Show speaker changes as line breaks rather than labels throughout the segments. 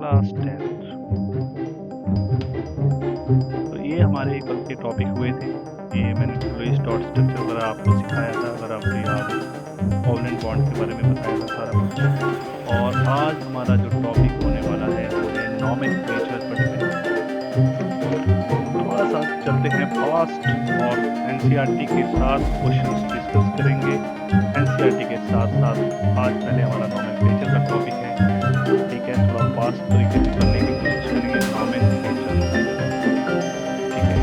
Class 10th। तो ये हमारे कल के टॉपिक हुए थे। ये मैंने लुईस डॉट स्ट्रक्चर वगैरह आपको सिखाया था, अगर आपको याद हो। कोवलेंट बॉन्ड के बारे में बताया था सारा कुछ। और आज हमारा जो टॉपिक होने वाला है वो है नॉमेनक्लेचर पर्टिकुलर। थोड़ा सा चलते हैं फास्ट और एनसीईआरटी के साथ क्वेश्चंस डिस्कस करेंगे। एनसीईआरटी के साथ साथ आज पहले हमारा नॉमेनक्लेचर का टॉपिक है, ठीक है। थोड़ा फास्ट तरीके से करने की कोशिश करेंगे नॉमेनक्लेचर, ठीक है।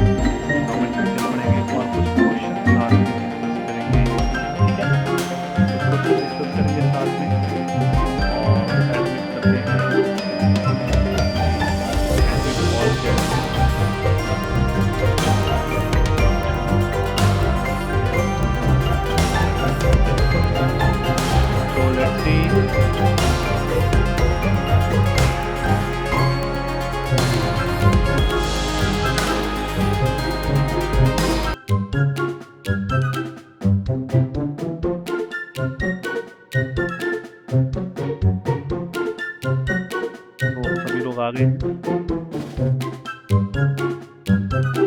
नॉमेनक्लेचर पढ़ेंगे और कुछ क्वेश्चन साथ में डिस्कस करेंगे, ठीक है। तो क्वेश्चन डिस्कस करेंगे साथ में और एडमिट करते हैं admit all chat. So let's see. तो सभी लोग आ गए हैं,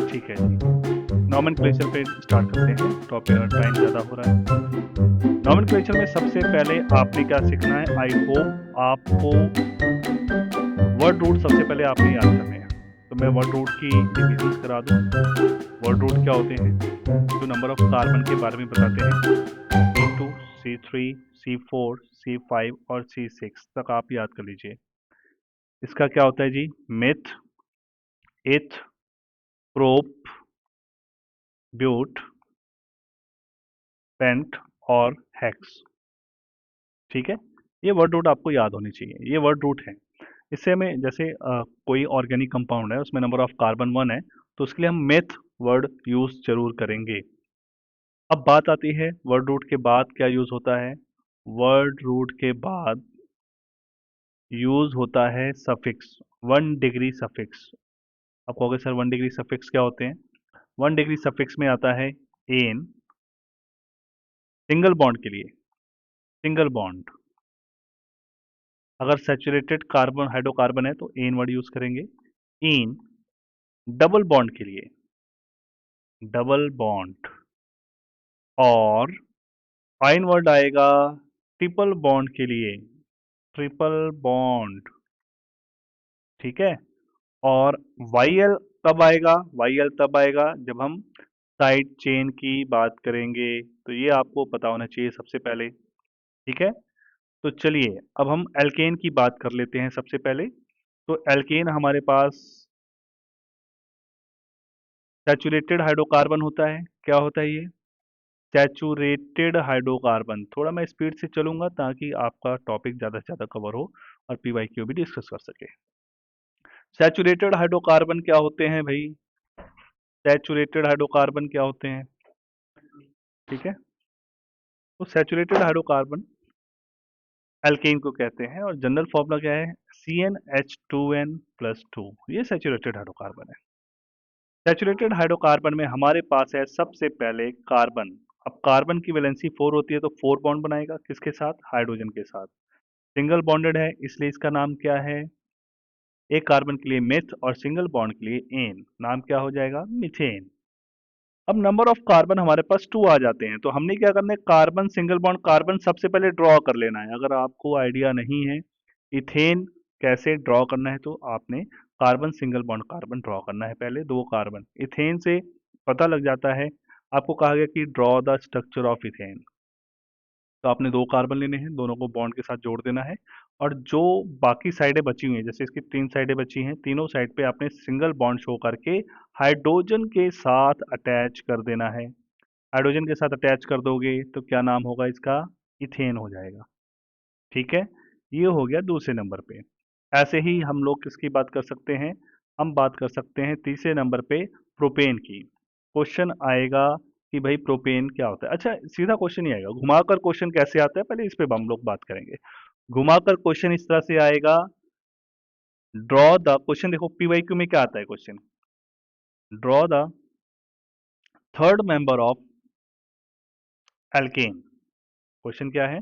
ठीक है जी। नॉमेनक्लेचर पे स्टार्ट करते हैं, टॉपिक टाइम ज़्यादा हो रहा है। नॉमेनक्लेचर में सबसे पहले आपने क्या सीखना है, आई होप आपको वर्ड रूट सबसे पहले आपने याद करने हैं। तो मैं वर्ड रूट की डिविजन्स करा दूं। वर्ड रूट क्या होते हैं, जो नंबर ऑफ कार्बन के बारे में बताते हैं। C2, C3, C4, C5 और C6 तक आप याद कर लीजिए। इसका क्या होता है जी, मिथ, इथ, प्रोप, ब्यूट, पेंट और हेक्स, ठीक है। ये वर्ड रूट आपको याद होनी चाहिए, ये वर्ड रूट है। इससे हमें जैसे कोई ऑर्गेनिक कंपाउंड है, उसमें नंबर ऑफ कार्बन 1 है, तो उसके लिए हम मेथ वर्ड यूज जरूर करेंगे। अब बात आती है वर्ड रूट के बाद क्या यूज होता है। वर्ड रूट के बाद यूज होता है सफिक्स, 1 डिग्री सफिक्स। आप कहोगे सर 1 डिग्री सफिक्स क्या होते हैं। 1 डिग्री सफिक्स में आता है एन, सिंगल बॉन्ड के लिए, सिंगल बॉन्ड। अगर सैचुरेटेड कार्बन हाइड्रोकार्बन है तो एन वर्ड यूज करेंगे। इन डबल बॉन्ड के लिए, डबल बॉन्ड। और फाइन वर्ड आएगा ट्रिपल बॉन्ड के लिए, ट्रिपल बॉन्ड, ठीक है। और वाईएल कब आएगा, वाईएल तब आएगा जब हम साइड चेन की बात करेंगे। तो ये आपको पता होना चाहिए सबसे पहले, ठीक है। तो चलिए अब हम एल्केन की बात कर लेते हैं सबसे पहले। तो एल्केन हमारे पास सैचुरेटेड हाइड्रोकार्बन होता है। क्या होता है ये, सैचुरेटेड हाइड्रोकार्बन। थोड़ा मैं स्पीड से चलूंगा ताकि आपका टॉपिक ज़्यादा से ज़्यादा कवर हो और पीवाईक्यू भी डिस्कस कर सके। सैचुरेटेड हाइड्रोकार्बन क्या होते हैं भाई, सैचुरेटेड हाइड्रोकार्बन क्या होते हैं, ठीक है। तो सैचुरेटेड हाइड्रोकार्बन एल्केन को कहते हैं और जनरल फॉर्मूला क्या है, CnH2n+2। ये सैचुरेटेड हाइड्रोकार्बन है। सैचुरेटेड हाइड्रोकार्बन में हमारे पास है सबसे पहले कार्बन। अब कार्बन की वैलेंसी 4 होती है तो 4 बॉन्ड बनाएगा, किसके साथ, हाइड्रोजन के साथ। सिंगल बॉन्डेड है इसलिए इसका नाम क्या है, एक कार्बन के लिए मिथ और सिंगल बॉन्ड के लिए एन, नाम क्या हो जाएगा, मिथेन। अब नंबर ऑफ कार्बन हमारे पास 2 आ जाते हैं, तो हमने क्या करना है, कार्बन सिंगल बॉन्ड कार्बन सबसे पहले ड्रॉ कर लेना है। अगर आपको आइडिया नहीं है इथेन कैसे ड्रॉ करना है, तो आपने carbon single bond carbon draw करना है पहले, 2 कार्बन। इथेन से पता लग जाता है, आपको कहा गया कि draw the structure of ethane. तो आपने 2 कार्बन लेने हैं, दोनों को बॉन्ड के साथ जोड़ देना है। और जो बाकी साइडें बची हुई हैं, जैसे इसकी 3 साइडें बची हैं, तीनों साइड पे आपने सिंगल बॉन्ड शो करके हाइड्रोजन के साथ अटैच कर देना है। हाइड्रोजन के साथ अटैच कर दोगे तो क्या नाम होगा इसका, इथेन हो जाएगा, ठीक है। ये हो गया दूसरे नंबर पे। ऐसे ही हम लोग किसकी बात कर सकते हैं, हम बात कर सकते हैं तीसरे नंबर पे प्रोपेन की। क्वेश्चन आएगा कि भाई प्रोपेन क्या होता है। अच्छा सीधा क्वेश्चन ही आएगा, घुमाकर क्वेश्चन कैसे आता है पहले इस पे हम लोग बात करेंगे। घुमाकर क्वेश्चन इस तरह से आएगा, ड्रॉ द, क्वेश्चन देखो पीवाईक्यू में क्या आता है question, draw the third member of alkene. Question क्या है,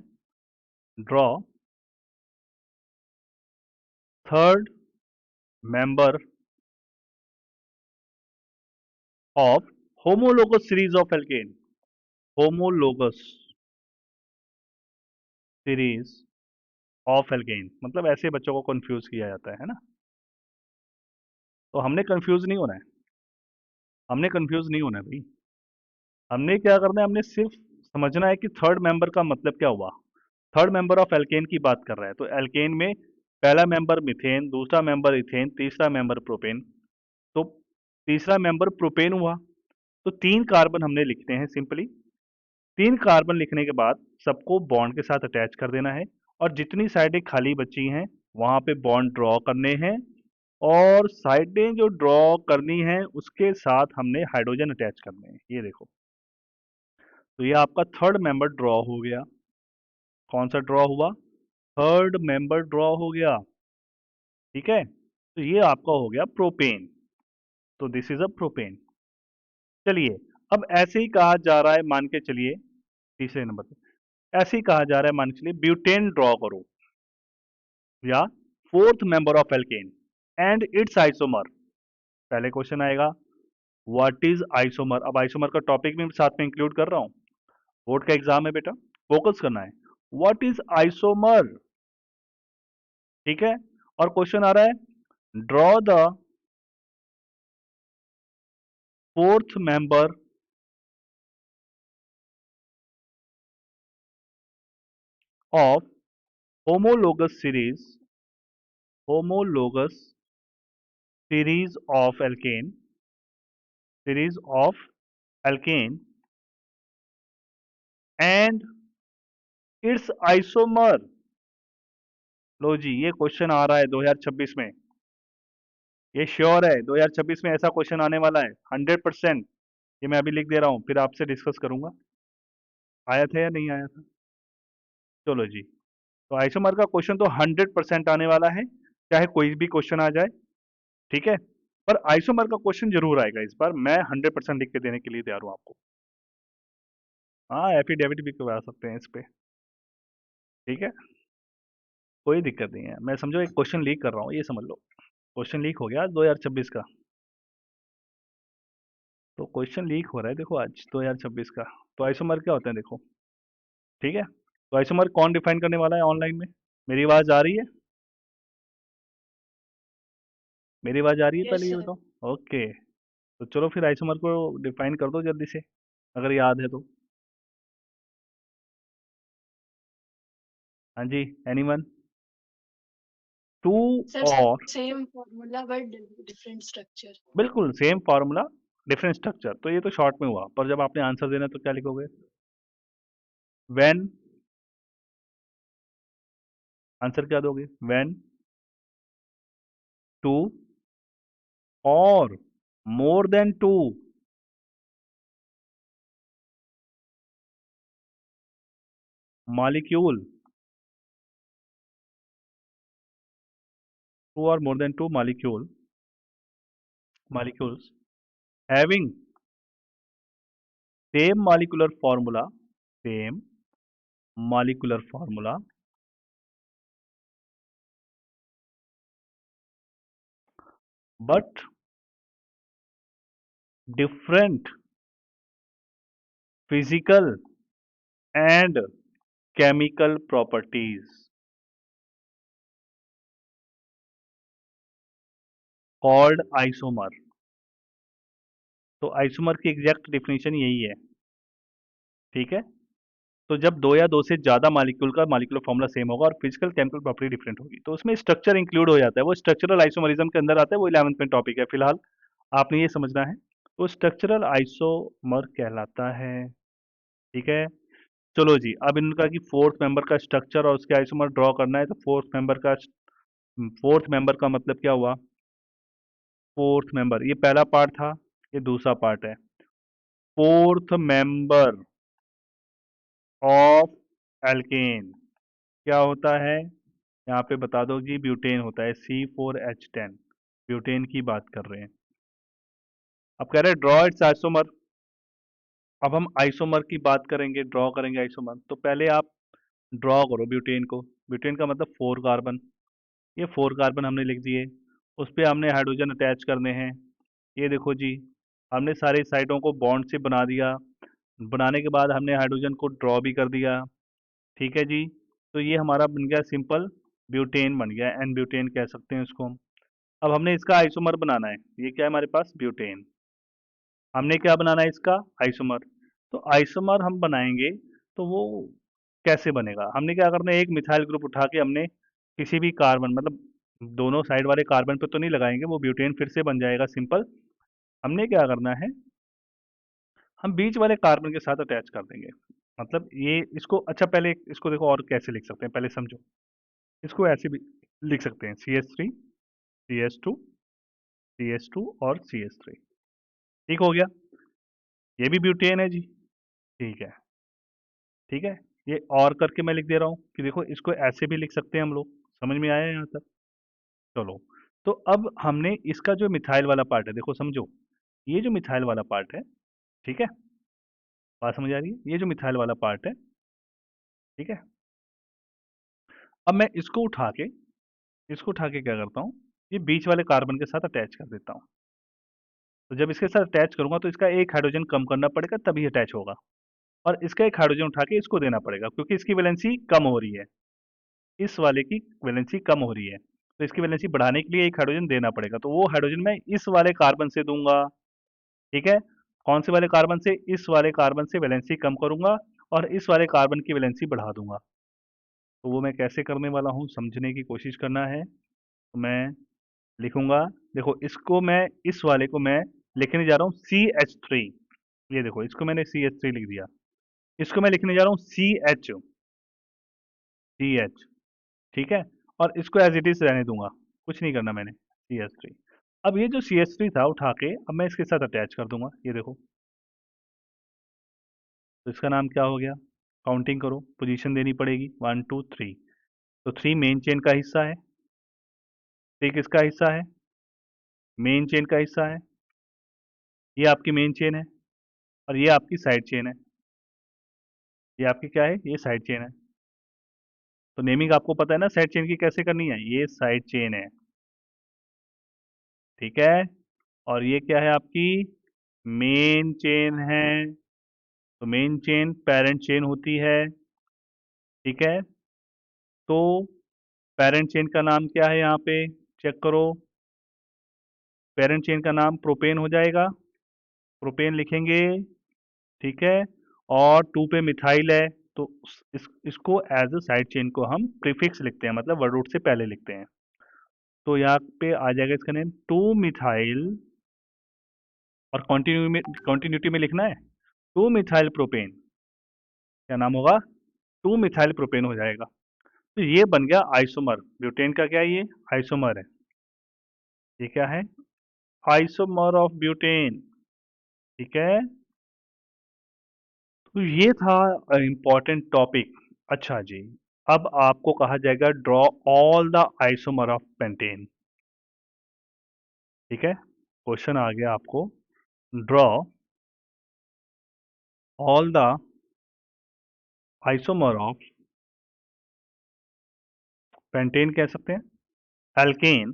draw third member of homologous series of alkane, homologous series of alkene, मतलब ऐसे बच्चों को कंफ्यूज किया जाता है ना। तो हमने कंफ्यूज नहीं होना है, हमने कंफ्यूज नहीं होना है भाई। हमने क्या करना है, हमने सिर्फ समझना है कि थर्ड मेंबर का मतलब क्या हुआ। थर्ड मेंबर ऑफ एल्केन की बात कर रहा है, तो एल्केन में पहला मेंबर मिथेन, दूसरा मेंबर इथेन, तीसरा मेंबर प्रोपेन। तो तीसरा मेंबर प्रोपेन हुआ, तो 3 कार्बन हमने लिखते हैं सिंपली। 3 कार्बन लिखने के बाद सबको बॉन्ड के साथ अटैच कर देना है, और जितनी साइडें खाली बची हैं वहां पे बॉन्ड ड्रॉ करने हैं, और साइडें जो ड्रॉ करनी है उसके साथ हमने हाइड्रोजन अटैच करने हैं। ये देखो, तो ये आपका थर्ड मेंबर ड्रॉ हो गया। कौन सा ड्रॉ हुआ? थर्ड मेंबर ड्रॉ हो गया। ठीक है, तो ये आपका हो गया प्रोपेन। तो दिस इज अ प्रोपेन। चलिए, अब ऐसे ही कहा जा रहा है, मान के चलिए तीसरे नंबर पे ऐसे ही कहा जा रहा है, मान के चलिए ब्यूटेन ड्रॉ करो, या fourth member of alkene and it's isomer. पहले क्वेश्चन आएगा व्हाट इज आइसोमर। अब आइसोमर का टॉपिक भी साथ में इंक्लूड कर रहा हूं, बोर्ड का एग्जाम है बेटा, फोकस करना है। व्हाट इज आइसोमर, ठीक है। और क्वेश्चन आ रहा है draw the fourth member of homologous series, homologous series of alkane, series of alkane and its isomer। लो जी, ये क्वेश्चन आ रहा है 2026 में, ये श्योर है 2026 में ऐसा क्वेश्चन आने वाला है 100%। ये मैं अभी लिख दे रहा हूँ, फिर आपसे डिस्कस करूंगा आया था या नहीं आया था। चलो जी, तो आइसोमर का क्वेश्चन तो 100% आने वाला है, चाहे कोई भी क्वेश्चन आ जाए, ठीक है। पर आइसोमर का क्वेश्चन जरूर आएगा इस बार, मैं 100% लिख के देने के लिए तैयार हूँ आपको। हाँ, एफिडेविट भी करवा सकते हैं इस पे, ठीक है, कोई दिक्कत नहीं है। मैं समझो एक क्वेश्चन लीक कर रहा हूँ, ये समझ लो। क्वेश्चन लीक हो गया 2026 का, तो क्वेश्चन लीक हो रहा है देखो आज 2026 का। तो आइसोमर क्या होता है देखो, ठीक है। तो आइसोमर कौन डिफाइन करने वाला है ऑनलाइन में? मेरी आवाज आ रही है? मेरी आवाज आ रही है,
यस
पहले ये
सर।
बताओ। ओके, तो चलो फिर आइसोमर को डिफाइन कर दो जल्दी से, अगर याद है तो। हाँ जी, एनीवन? टू
सर
और
same formula but different structure.
बिल्कुल सेम फार्मूला, डिफरेंट स्ट्रक्चर, तो ये तो शॉर्ट में हुआ, पर जब आपने आंसर देना है तो क्या लिखोगे? व्हेन, आंसर क्या दोगे? व्हेन टू और more than two molecule, two or more than two molecules having same molecular formula, same molecular formula, but different physical and chemical properties called isomer। तो आइसोमर की एग्जैक्ट डिफिनेशन यही है, ठीक है। तो जब दो या दो से ज्यादा मॉलिक्यूल का मॉलिक्यूलर फॉर्मूला सेम होगा और फिजिकल केमिकल प्रॉपर्टी डिफरेंट होगी, तो उसमें स्ट्रक्चर इंक्लूड हो जाता है, वो स्ट्रक्चरल आइसोमरिज्म के अंदर आता है, वो 11th में टॉपिक है फिलहाल, आपने ये समझना है। तो स्ट्रक्चरल आइसोमर कहलाता है, ठीक है। चलो जी, अब इनका कि फोर्थ मेंबर का स्ट्रक्चर और उसके आइसोमर ड्रॉ करना है, तो फोर्थ मेंबर का मतलब क्या हुआ? फोर्थ मेंबर, ये पहला पार्ट था, ये दूसरा पार्ट है। फोर्थ मेंबर ऑफ एल्केन क्या होता है? यहाँ पे बता दो जी, ब्यूटेन होता है, C4H10, ब्यूटेन की बात कर रहे हैं। अब कह रहे हैं ड्रॉ इट्स आइसोमर। अब हम आइसोमर की बात करेंगे, ड्रॉ करेंगे आइसोमर, तो पहले आप ड्रॉ करो ब्यूटेन को। ब्यूटेन का मतलब 4 कार्बन, ये 4 कार्बन हमने लिख दिए। उस पे हमने हाइड्रोजन अटैच करने हैं। ये देखो जी, हमने सारी साइडों को बॉन्ड से बना दिया। बनाने के बाद हमने हाइड्रोजन को ड्रॉ भी कर दिया। ठीक है जी। तो ये हमारा बन गया सिंपल ब्यूटेन बन गया, एन ब्यूटेन कह सकते हैं उसको हम। अब हमने इसका आइसोमर बनाना है। ये क्या है हमारे पास? ब्यूटेन। हमने क्या बनाना है इसका? आइसोमर। तो आइसोमर हम बनाएंगे तो वो कैसे बनेगा? हमने क्या करना है, एक मिथाइल ग्रुप उठा के हमने किसी भी कार्बन, मतलब दोनों साइड वाले कार्बन पे तो नहीं लगाएंगे, वो ब्यूटेन फिर से बन जाएगा सिंपल। हमने क्या करना है, हम बीच वाले कार्बन के साथ अटैच कर देंगे। मतलब ये इसको, अच्छा पहले इसको देखो और कैसे लिख सकते हैं, पहले समझो। इसको ऐसे भी लिख सकते हैं, CH3 CH2 CH2 और CH3। ठीक हो गया। ये भी ब्यूटेन है जी। ठीक है। ठीक है। ये और करके मैं लिख दे रहा हूँ कि देखो इसको ऐसे भी लिख सकते हैं हम लोग। समझ में आया यहाँ तक? चलो। तो अब हमने इसका जो मिथाइल वाला पार्ट है, देखो समझो, ये जो मिथाइल वाला पार्ट है, ठीक है, बात समझ आ रही है? ये जो मिथाइल वाला पार्ट है, ठीक है, अब मैं इसको उठा के क्या करता हूँ, ये बीच वाले कार्बन के साथ अटैच कर देता हूँ। तो जब इसके साथ अटैच करूंगा तो इसका एक हाइड्रोजन कम करना पड़ेगा, तभी अटैच होगा। और इसका एक हाइड्रोजन उठा के इसको देना पड़ेगा, क्योंकि इसकी वैलेंसी कम हो रही है, इस वाले की वैलेंसी कम हो रही है। तो इसकी वैलेंसी बढ़ाने के लिए एक हाइड्रोजन देना पड़ेगा, तो वो हाइड्रोजन मैं इस वाले कार्बन से दूंगा। ठीक है। कौन से वाले कार्बन से? इस वाले कार्बन से वैलेंसी कम करूंगा और इस वाले कार्बन की वैलेंसी बढ़ा दूंगा। तो वो मैं कैसे करने वाला हूँ, समझने की कोशिश करना है। तो मैं लिखूंगा, देखो इसको मैं, इस वाले को मैं लिखने जा रहा हूँ CH3। ये देखो इसको मैंने CH3 लिख दिया। इसको मैं लिखने जा रहा हूँ CH। ठीक है। और इसको एज इट इज रहने दूंगा, कुछ नहीं करना मैंने, CH3। अब ये जो CH3 था उठा के अब मैं इसके साथ अटैच कर दूंगा, ये देखो। तो इसका नाम क्या हो गया? काउंटिंग करो, पोजीशन देनी पड़ेगी, 1 2 3। तो 3 मेन चेन का हिस्सा है, 3 किसका हिस्सा है? मेन चेन का हिस्सा है। ये आपकी मेन चेन है और ये आपकी साइड चेन है। ये आपकी क्या है? ये साइड चेन है। तो नेमिंग आपको पता है ना साइड चेन की कैसे करनी है? ये साइड चेन है। ठीक है। और ये क्या है आपकी? मेन चेन है। तो मेन चेन पेरेंट चेन होती है। ठीक है। तो पेरेंट चेन का नाम क्या है यहाँ पे? चेक करो। पेरेंट चेन का नाम प्रोपेन हो जाएगा, प्रोपेन लिखेंगे। ठीक है। और 2 पे मिथाइल है, तो इसको एज अ साइड चेन को हम प्रीफिक्स लिखते हैं, मतलब वर्ड रूट से पहले लिखते हैं। तो यहाँ पे आ जाएगा इसका नेम 2 मिथाइल, और कंटिन्यूटी में लिखना है 2 मिथाइल प्रोपेन। क्या नाम होगा? 2 मिथाइल प्रोपेन हो जाएगा। तो ये बन गया आइसोमर। ब्यूटेन का क्या है? ये आइसोमर है। ये क्या है? Isomer of butane. ठीक है। तो ये था इम्पोर्टेंट टॉपिक। अच्छा जी, अब आपको कहा जाएगा draw all the isomer of pentane. ठीक है। क्वेश्चन आ गया आपको, draw all the isomer of pentane, कह सकते हैं एल्केन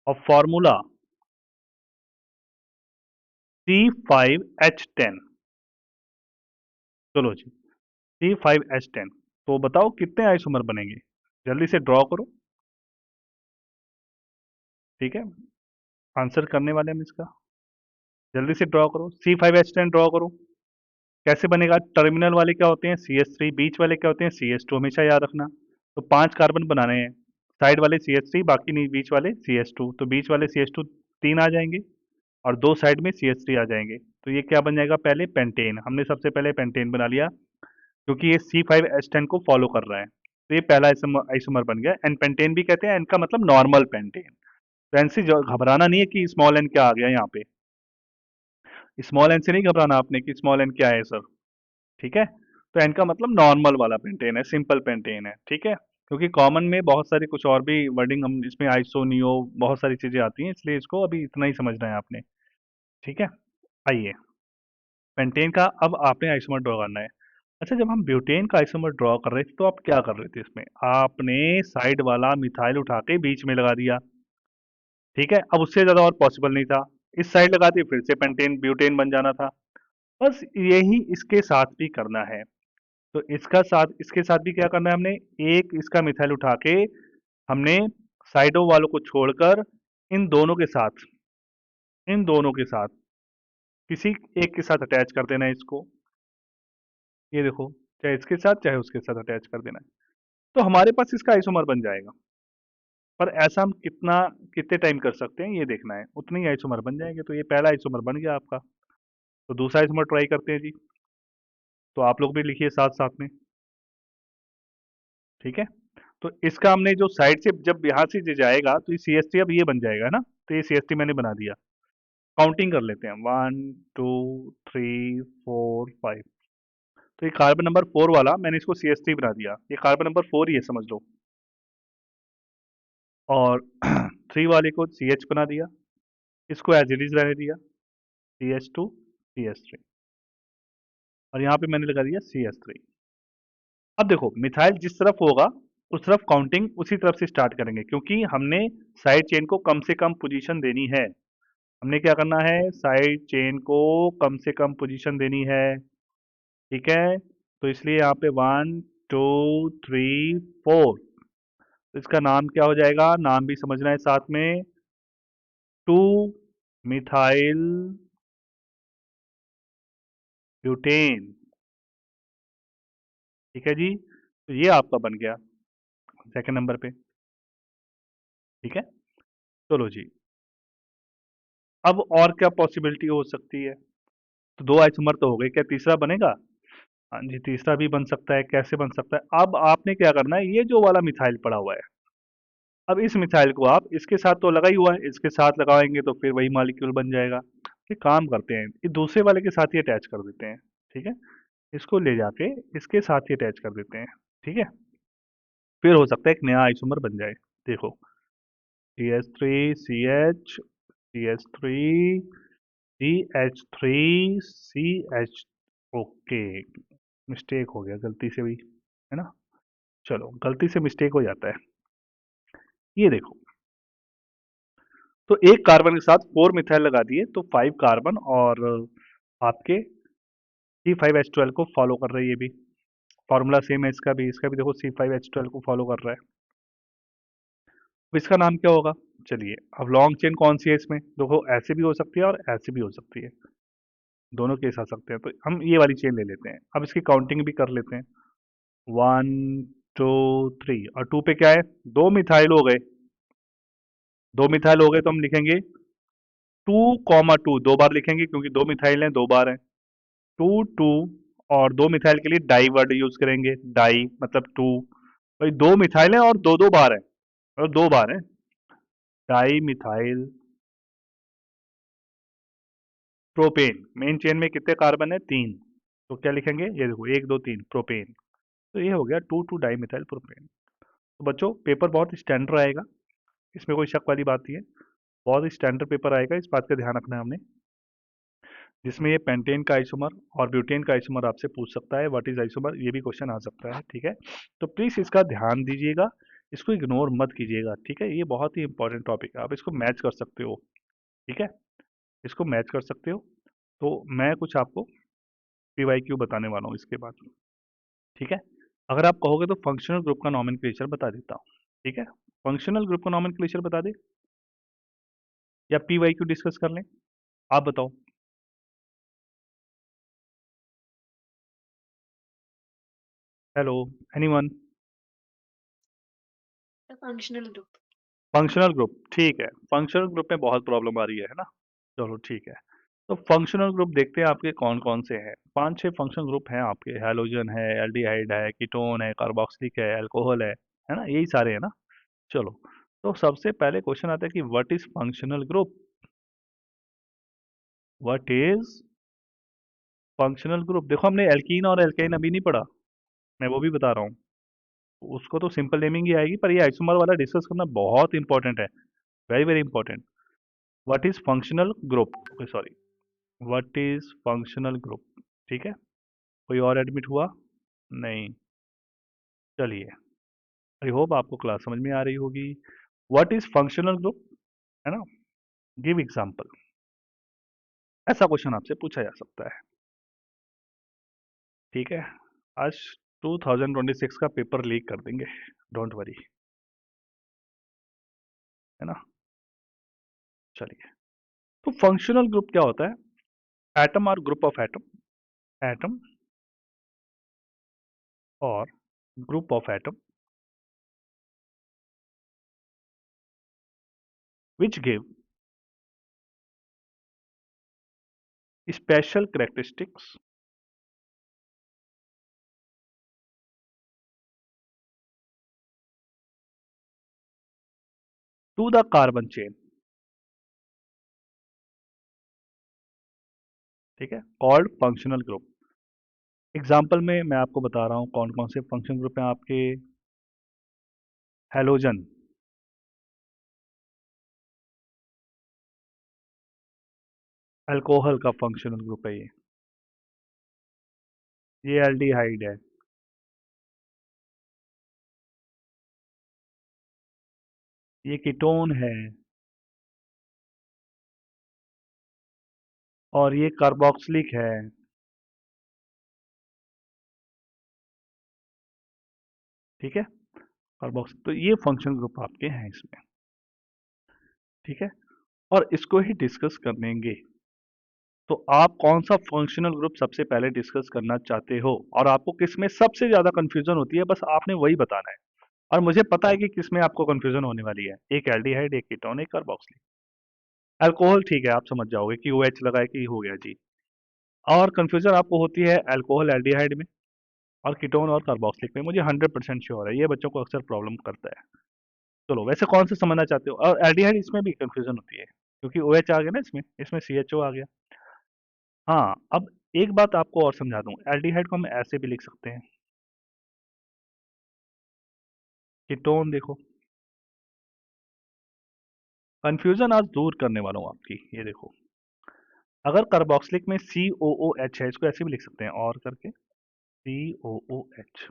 ऑफ फॉर्मूला C5H10। चलो जी, C5H10। तो बताओ कितने आइसोमर बनेंगे? जल्दी से ड्रॉ करो। ठीक है, आंसर करने वाले हम इसका। जल्दी से ड्रॉ करो, C5H10 ड्रॉ करो। कैसे बनेगा? टर्मिनल वाले क्या होते हैं? CH3। बीच वाले क्या होते हैं? CH2। हमेशा याद रखना। तो 5 कार्बन बनाने हैं, साइड वाले CH3, बाकी नहीं, बीच वाले CH2। तो बीच वाले CH2 3 आ जाएंगे और 2 साइड में CH3 आ जाएंगे। तो ये क्या बन जाएगा? पहले पेंटेन। हमने सबसे पहले पेंटेन बना लिया, क्योंकि ये C5H10 को फॉलो कर रहा है। तो ये पहला आइसोमर बन गया। एन पेंटेन भी कहते हैं, एन का मतलब नॉर्मल पेंटेन। तो एन से घबराना नहीं है कि स्मॉल एन क्या आ गया यहाँ पे। स्मॉल एन से नहीं घबराना आपने कि स्मॉल एन क्या है सर। ठीक है। तो एन का मतलब नॉर्मल वाला पेंटेन है, सिंपल पेंटेन है। ठीक है। क्योंकि कॉमन में बहुत सारी कुछ और भी वर्डिंग, हम इसमें आइसो नियो बहुत सारी चीजें आती हैं, इसलिए इसको अभी इतना ही समझना है आपने। ठीक है। आइए, पेंटेन का अब आपने आइसोमर ड्रॉ करना है। अच्छा, जब हम ब्यूटेन का आइसोमर ड्रॉ कर रहे थे तो आप क्या कर रहे थे इसमें? आपने साइड वाला मिथाइल उठा के बीच में लगा दिया, ठीक है। अब उससे ज़्यादा और पॉसिबल नहीं था। इस साइड लगाती फिर से पेंटेन ब्यूटेन बन जाना था। बस यही इसके साथ भी करना है। तो इसके साथ भी क्या करना है हमने? एक इसका मिथाइल उठा के हमने साइडों वालों को छोड़कर इन दोनों के साथ इन दोनों के साथ किसी एक के साथ अटैच कर देना है इसको। ये देखो, चाहे इसके साथ चाहे उसके साथ अटैच कर देना है, तो हमारे पास इसका आइसोमर बन जाएगा। पर ऐसा हम कितने टाइम कर सकते हैं ये देखना है, उतने ही आइसोमर बन जाएंगे। तो ये पहला आइसोमर बन गया आपका। तो दूसरा आइसोमर ट्राई करते हैं जी। तो आप लोग भी लिखिए साथ साथ में, ठीक है। तो इसका हमने जो साइड से जब यहाँ से जो जाएगा तो ये सी एस टी अब ये बन जाएगा, है ना। तो ये सी एस टी मैंने बना दिया। काउंटिंग कर लेते हैं, 1 2 3 4 5। तो ये कार्बन नंबर 4 वाला मैंने इसको सी एस टी बना दिया। ये कार्बन नंबर 4 ही है समझ लो। और 3 वाले को सी एच बना दिया, इसको एज इट इज रहने दिया, CH2 CH3। और यहाँ पे मैंने लगा दिया CH3। अब देखो, मिथाइल जिस तरफ होगा उस तरफ काउंटिंग उसी तरफ से स्टार्ट करेंगे, क्योंकि हमने साइड चेन को कम से कम पोजीशन देनी है। हमने क्या करना है? साइड चेन को कम से कम पोजीशन देनी है, ठीक है। तो इसलिए यहाँ पे 1 2 3 4। तो इसका नाम क्या हो जाएगा? नाम भी समझना है साथ में, 2 मिथाइल ब्यूटेन, ठीक है जी। तो ये आपका बन गया सेकंड नंबर पे, ठीक है। चलो जी, अब और क्या पॉसिबिलिटी हो सकती है? तो दो आइसोमर तो हो गए, क्या तीसरा बनेगा? हाँ जी, तीसरा भी बन सकता है। कैसे बन सकता है? अब आपने क्या करना है, ये जो वाला मिथाइल पड़ा हुआ है, अब इस मिथाइल को आप इसके साथ तो लगा ही हुआ है, इसके साथ लगाएंगे तो फिर वही मॉलिक्यूल बन जाएगा। ये काम करते हैं, ये दूसरे वाले के साथ ही अटैच कर देते हैं, ठीक है। इसको ले जाके इसके साथ ही अटैच कर देते हैं, ठीक है। फिर हो सकता है एक नया आइसोमर बन जाए। देखो, CH3 CH, CH3 CH। Okay, mistake हो गया गलती से भी, है ना। चलो, गलती से मिस्टेक हो जाता है। ये देखो, तो एक कार्बन के साथ 4 मिथाइल लगा दिए तो 5 कार्बन, और आपके C5H12 को फॉलो कर रहा है ये भी। फॉर्मूला सेम है इसका भी देखो, C5H12 को फॉलो कर रहा है। अब इसका नाम क्या होगा? चलिए, अब लॉन्ग चेन कौन सी है इसमें? देखो, ऐसे भी हो सकती है और ऐसे भी हो सकती है, दोनों केस आ सकते हैं। तो हम ये वाली चेन ले लेते हैं। अब इसकी काउंटिंग भी कर लेते हैं, 1 2 3। और 2 पे क्या है? 2 मिथाइल हो गए। 2 मिथाइल हो गए तो हम लिखेंगे 2 2 दो बार लिखेंगे, क्योंकि 2 मिथाइल हैं, दो बार हैं। 2 2। और 2 मिथाइल के लिए डाई वर्ड यूज करेंगे, डाई मतलब 2। भाई 2 मिथाइल हैं और दो दो बार है, और दो बार है। Di methyl propane. Main chain में कितने कार्बन है? 3। तो क्या लिखेंगे? ये देखो, 1 2 3 प्रोपेन। तो ये हो गया 2 2 डाई मिथाइल प्रोपेन। तो बच्चों, पेपर बहुत स्टैंडर्ड आएगा, इसमें कोई शक वाली बात नहीं है। बहुत ही स्टैंडर्ड पेपर आएगा, इस बात का ध्यान रखना है हमने। जिसमें ये पेंटेन का आइसोमर और ब्यूटेन का आइसोमर आपसे पूछ सकता है, व्हाट इज आइसोमर, ये भी क्वेश्चन आ सकता है, ठीक है। तो प्लीज़ इसका ध्यान दीजिएगा, इसको इग्नोर मत कीजिएगा, ठीक है। ये बहुत ही इंपॉर्टेंट टॉपिक है, आप इसको मैच कर सकते हो, ठीक है। इसको मैच कर सकते हो। तो मैं कुछ आपको PYQ बताने वाला हूँ इसके बाद, ठीक है। अगर आप कहोगे तो फंक्शनल ग्रुप का नॉमेनक्लेचर बता देता हूँ, ठीक है। फंक्शनल ग्रुप का नॉमेनक्लेचर बता दे, या PYQ डिस्कस कर लें? आप बताओ। Hello, anyone?
The functional group.
Functional group, ठीक है। फंक्शनल ग्रुप में बहुत प्रॉब्लम आ रही है ना। चलो ठीक है। तो फंक्शनल ग्रुप देखते हैं आपके कौन कौन से हैं। 5 6 फंक्शनल ग्रुप हैं आपके। हैलोजन है, एल्डिहाइड है, कीटोन है, कार्बोक्सिलिक है, अल्कोहल है ना, यही सारे हैं ना। चलो, तो सबसे पहले क्वेश्चन आता है कि what is functional group. What is functional group? देखो, हमने एल्कीन और एल्केन अभी नहीं पढ़ा, मैं वो भी बता रहा हूँ। उसको तो सिंपल नेमिंग ही आएगी, पर ये आइसोमर वाला डिस्कस करना बहुत इंपॉर्टेंट है, very very important. What is functional group, sorry, what is functional group, ठीक है। कोई और एडमिट हुआ? नहीं। चलिए, आई होप आपको क्लास समझ में आ रही होगी। व्हाट इज फंक्शनल ग्रुप, है ना? Give example. ऐसा क्वेश्चन आपसे पूछा जा सकता है। ठीक है, आज 2026 का पेपर लीक कर देंगे, डोंट वरी, है ना? चलिए, तो फंक्शनल ग्रुप क्या होता है? एटम और ग्रुप ऑफ एटम, एटम और group of atom which give special characteristics to the carbon chain। ठीक है, कॉल्ड फंक्शनल ग्रुप। एग्जाम्पल में मैं आपको बता रहा हूँ कौन कौन से फंक्शनल ग्रुप हैं आपके। हेलोजन, अल्कोहल का फंक्शनल ग्रुप है ये एल्डिहाइड है। ये कीटोन है। और ये कार्बोक्सिलिक है। ठीक है, कार्बोक्स, तो ये फंक्शनल ग्रुप आपके हैं इसमें। ठीक है, और इसको ही डिस्कस करेंगे। तो आप कौन सा फंक्शनल ग्रुप सबसे पहले डिस्कस करना चाहते हो और आपको किस में सबसे ज्यादा कंफ्यूजन होती है, बस आपने वही बताना है। और मुझे पता है कि किस में आपको कंफ्यूजन होने वाली है, एक एल्डिहाइड, एक कीटोन, एक कार्बोक्सिलिक। अल्कोहल ठीक है, आप समझ जाओगे कि OH लगाए कि हो गया जी। और कंफ्यूजन आपको होती है अल्कोहल एल्डिहाइड में और कीटोन और कार्बोक्सिलिक में, मुझे 100% श्योर है, ये बच्चों को अक्सर प्रॉब्लम करता है। चलो, वैसे कौन से समझना चाहते हो? और एल्डिहाइड इसमें भी कंफ्यूजन होती है क्योंकि OH आ गया ना इसमें, इसमें CHO आ गया। हाँ, अब एक बात आपको और समझा दूं, एल्डिहाइड को हम ऐसे भी लिख सकते हैं, कीटोन देखो। कंफ्यूजन आज दूर करने वाला हूँ आपकी, ये देखो। अगर कार्बोक्सिलिक में COOH है, इसको ऐसे भी लिख सकते हैं और करके COOH।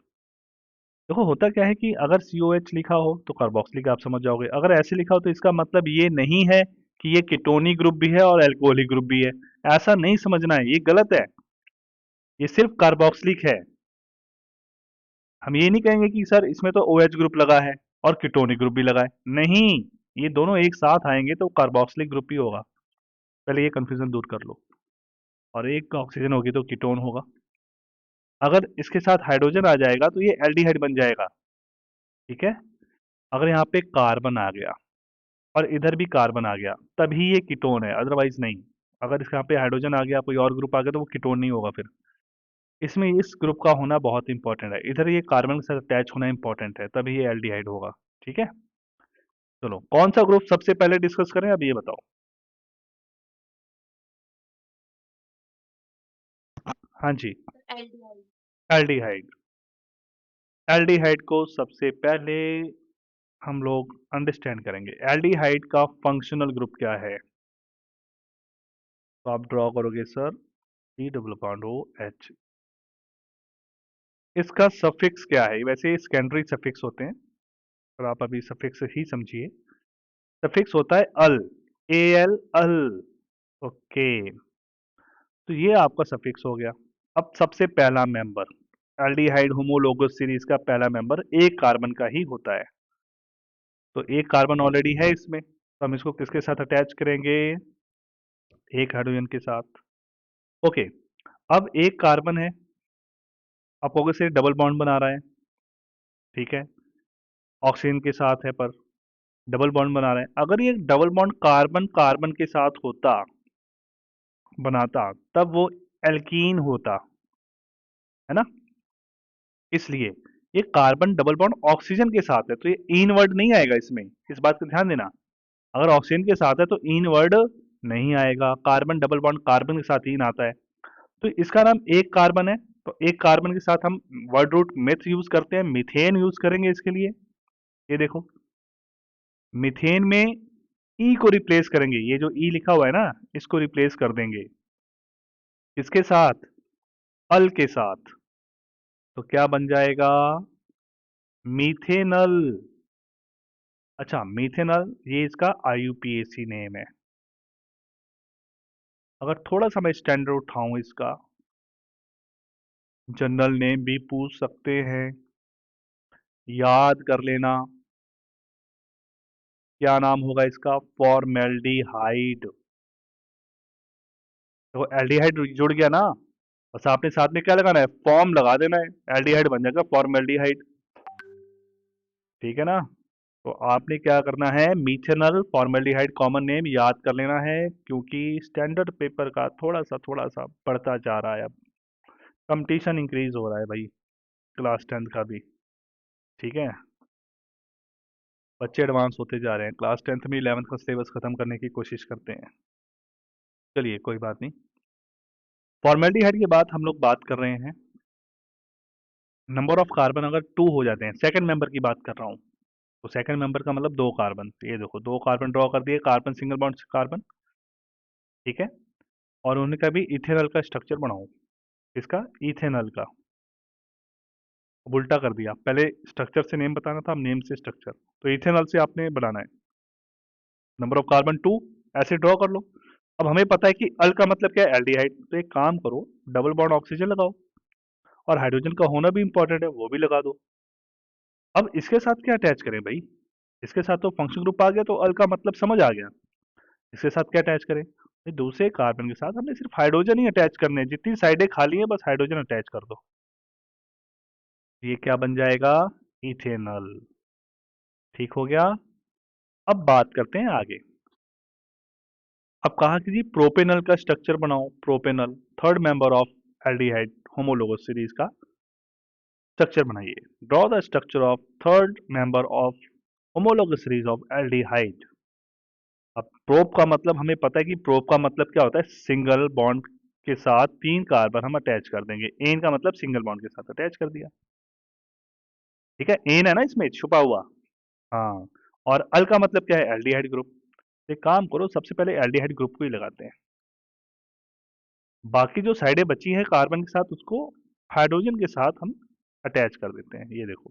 देखो, होता क्या है कि अगर COH लिखा हो तो कार्बोक्सिलिक आप समझ जाओगे, अगर ऐसे लिखा हो तो इसका मतलब ये नहीं है कि ये कीटोनिक ग्रुप भी है और एल्कोहलिक ग्रुप भी है। ऐसा नहीं समझना है, ये गलत है। ये सिर्फ कार्बोक्सिलिक है। हम ये नहीं कहेंगे कि सर इसमें तो OH ग्रुप लगा है और कीटोनिक ग्रुप भी लगा है। नहीं, ये दोनों एक साथ आएंगे तो कार्बोक्सिलिक ग्रुप ही होगा। पहले ये कंफ्यूजन दूर कर लो। और एक ऑक्सीजन होगी तो कीटोन होगा। अगर इसके साथ हाइड्रोजन आ जाएगा तो ये एल्डिहाइड बन जाएगा। ठीक है, अगर यहाँ पे कार्बन आ गया और इधर भी कार्बन आ गया तभी ये कीटोन है, अदरवाइज नहीं। अगर इसके यहाँ पे हाइड्रोजन आ गया, कोई और ग्रुप आ गया, तो वो कीटोन नहीं होगा फिर। इसमें इस ग्रुप का होना बहुत इंपॉर्टेंट है, इधर ये कार्बन के साथ अटैच होना इंपॉर्टेंट है, तभी ये एल्डिहाइड होगा। ठीक है, चलो, कौन सा ग्रुप सबसे पहले डिस्कस करें, अब ये बताओ। हाँ जी,
Aldehyde.
एल्डिहाइड। एल्डिहाइड को सबसे पहले हम लोग अंडरस्टैंड करेंगे, एल्डिहाइड का फंक्शनल ग्रुप क्या है। तो आप ड्रॉ करोगे सर C+OH। इसका सफिक्स क्या है? वैसे सेकेंडरी सफिक्स होते हैं, पर आप अभी सफिक्स ही समझिए। सफिक्स होता है अल, AL, अल। ओके, तो ये आपका सफिक्स हो गया। अब सबसे पहला मेंबर, एल्डिहाइड होमोलोगस सीरीज का पहला मेंबर एक कार्बन का ही होता है। तो एक कार्बन ऑलरेडी है इसमें, तो हम इसको किसके साथ अटैच करेंगे? एक हाइड्रोजन के साथ। ओके, अब एक कार्बन है, आप कहोगे से डबल बॉन्ड बना रहा है। ठीक है, ऑक्सीजन के साथ है पर डबल बॉन्ड बना रहा है। अगर ये डबल बॉन्ड कार्बन कार्बन के साथ होता, बनाता, तब वो एल्कीन होता, है ना? इसलिए ये कार्बन डबल बॉन्ड ऑक्सीजन के साथ है तो ये इन वर्ड नहीं आएगा इसमें, इस बात का ध्यान देना। अगर ऑक्सीजन के साथ है तो इन वर्ड नहीं आएगा, कार्बन डबल बॉन्ड कार्बन के साथ इन आता है। तो इसका नाम एक कार्बन है, तो एक कार्बन के साथ हम वर्ड रूट मिथ यूज करते हैं, मिथेन यूज करेंगे इसके लिए। ये देखो, मिथेन में ई को रिप्लेस करेंगे, ये जो ई लिखा हुआ है ना, इसको रिप्लेस कर देंगे किसके साथ? अल के साथ। तो क्या बन जाएगा? मीथेनल। अच्छा, मीथेनल ये इसका आईयूपीएसी नेम है। अगर थोड़ा सा मैं स्टैंडर्ड उठाऊं इसका, जनरल नेम भी पूछ सकते हैं, याद कर लेना। क्या नाम होगा इसका? फॉर्मेल्डिहाइड। तो एल्डिहाइड जुड़ गया ना, बस आपने साथ में क्या लगाना है? फॉर्म लगा देना है, एल्डिहाइड बन जाएगा फॉर्मेल्डिहाइड। ठीक है ना? तो आपने क्या करना है? मीथेनल फॉर्मेल्डिहाइड कॉमन नेम याद कर लेना है, क्योंकि स्टैंडर्ड पेपर का थोड़ा सा बढ़ता जा रहा है अब। कंपटीशन इंक्रीज हो रहा है भाई, क्लास 10th का भी। ठीक है, बच्चे एडवांस होते जा रहे हैं, क्लास 10th में 11th का सिलेबस खत्म करने की कोशिश करते हैं। चलिए कोई बात नहीं। फॉर्मेल्डिहाइड की बात हम लोग बात कर रहे हैं। नंबर ऑफ कार्बन अगर 2 हो जाते हैं, सेकंड मेंबर की बात कर रहा हूँ, तो सेकंड मेंबर का मतलब 2 कार्बन। तो ये देखो 2 कार्बन ड्रॉ कर दिए, कार्बन सिंगल बॉन्ड से कार्बन। ठीक है, और उन्होंने कहा भी इथेनॉल का स्ट्रक्चर बनाओ। इसका इथेनॉल का। अब उल्टा कर दिया, पहले स्ट्रक्चर से नेम बताना था, अब नेम से स्ट्रक्चर। तो इथेनॉल से आपने बनाना है। नंबर ऑफ कार्बन 2, ऐसे ड्रॉ कर लो। अब हमें पता है कि अल का मतलब क्या है? एल्डिहाइड। तो एक काम करो, डबल बॉन्ड ऑक्सीजन लगाओ, और हाइड्रोजन का होना भी इंपॉर्टेंट है, वो भी लगा दो। अब इसके साथ क्या अटैच करें भाई? इसके साथ तो फंक्शन ग्रुप आ गया, तो अल का मतलब समझ आ गया। इसके साथ क्या अटैच करें? ये दूसरे कार्बन के साथ हमने सिर्फ हाइड्रोजन ही अटैच करने हैं, जितनी साइडें खाली हैं बस हाइड्रोजन अटैच कर दो। ये क्या बन जाएगा? इथेनॉल। ठीक हो गया। अब बात करते हैं आगे। अब कहा कि जी प्रोपेनॉल का स्ट्रक्चर बनाओ। Propanol third member of aldehyde homologous series का स्ट्रक्चर बनाइए। Draw the structure of third member of homologous series of aldehyde. अब प्रोप का मतलब हमें पता है कि प्रोप का मतलब क्या होता है? सिंगल बॉन्ड के साथ 3 कार्बन हम अटैच कर देंगे। एन का मतलब सिंगल बॉन्ड के साथ अटैच कर दिया। ठीक है, एन है ना इसमें छुपा हुआ। हाँ, और अल का मतलब क्या है? Aldehyde group. एक काम करो, सबसे पहले एल्डिहाइड ग्रुप को ही लगाते हैं। बाकी जो साइडें बची हैं कार्बन के साथ, उसको हाइड्रोजन के साथ हम अटैच कर देते हैं। ये देखो,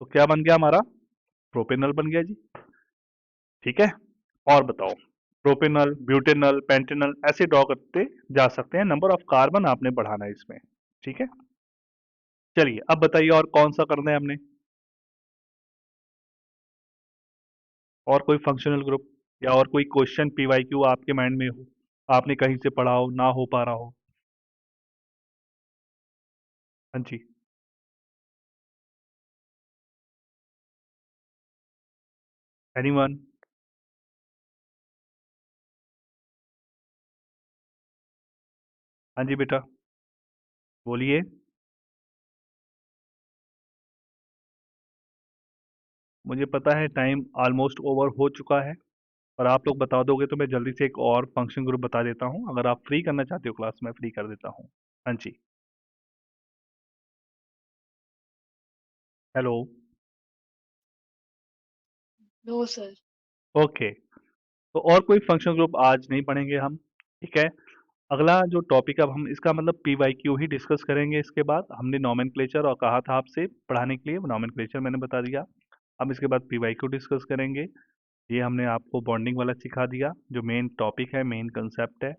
तो क्या बन गया हमारा? प्रोपेनॉल बन गया जी। ठीक है, और बताओ। प्रोपेनॉल, ब्यूटेनॉल, पेंटेनॉल ऐसे ड्रॉ करते जा सकते हैं। नंबर ऑफ कार्बन आपने बढ़ाना है इसमें। ठीक है, चलिए अब बताइए और कौन सा करना है हमने? और कोई फंक्शनल ग्रुप, या और कोई क्वेश्चन पीवाईक्यू आपके माइंड में हो, आपने कहीं से पढ़ा हो, ना हो पा रहा हो? हाँ जी। एनीवन? हाँ जी बेटा, बोलिए। मुझे पता है टाइम ऑलमोस्ट ओवर हो चुका है, पर आप लोग बता दोगे तो मैं जल्दी से एक और फंक्शन ग्रुप बता देता हूँ। अगर आप फ्री करना चाहते हो क्लास, मैं फ्री कर देता हूँ। हाँ जी। हेलो।
No, sir.
ओके, तो और कोई फंक्शन ग्रुप आज नहीं पढ़ेंगे हम। ठीक है, अगला जो टॉपिक अब हम इसका मतलब पीवाईक्यू ही डिस्कस करेंगे। इसके बाद हमने नॉमेनक्लेचर और कहा था आपसे पढ़ाने के लिए, नॉमेनक्लेचर मैंने बता दिया। अब इसके बाद पीवाईक्यू डिस्कस करेंगे। ये हमने आपको बॉन्डिंग वाला सिखा दिया, जो मेन टॉपिक है, मेन कंसेप्ट है।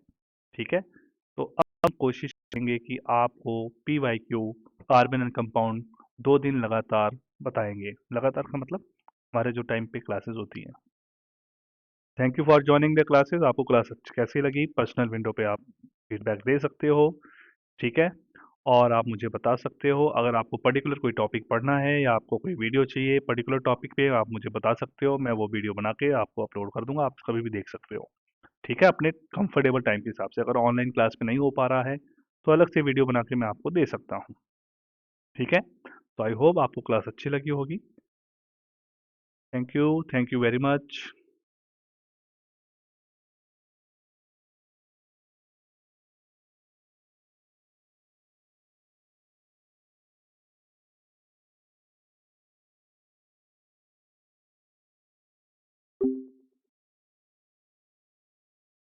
ठीक है, तो अब हम कोशिश करेंगे कि आपको पीवाईक्यू, कार्बन एंड कंपाउंड 2 दिन लगातार बताएंगे। लगातार का मतलब हमारे जो टाइम पे क्लासेस होती हैं। Thank you for joining the classes. आपको क्लास कैसी लगी? पर्सनल विंडो पे आप फीडबैक दे सकते हो। ठीक है, और आप मुझे बता सकते हो अगर आपको पर्टिकुलर कोई टॉपिक पढ़ना है, या आपको कोई वीडियो चाहिए पर्टिकुलर टॉपिक पे, आप मुझे बता सकते हो। मैं वो वीडियो बना के आपको अपलोड कर दूंगा, आप कभी भी देख सकते हो। ठीक है, अपने कंफर्टेबल टाइम के हिसाब से। अगर ऑनलाइन क्लास में नहीं हो पा रहा है, तो अलग से वीडियो बना के मैं आपको दे सकता हूँ। ठीक है, तो आई होप आपको क्लास अच्छी लगी होगी। Thank you very much.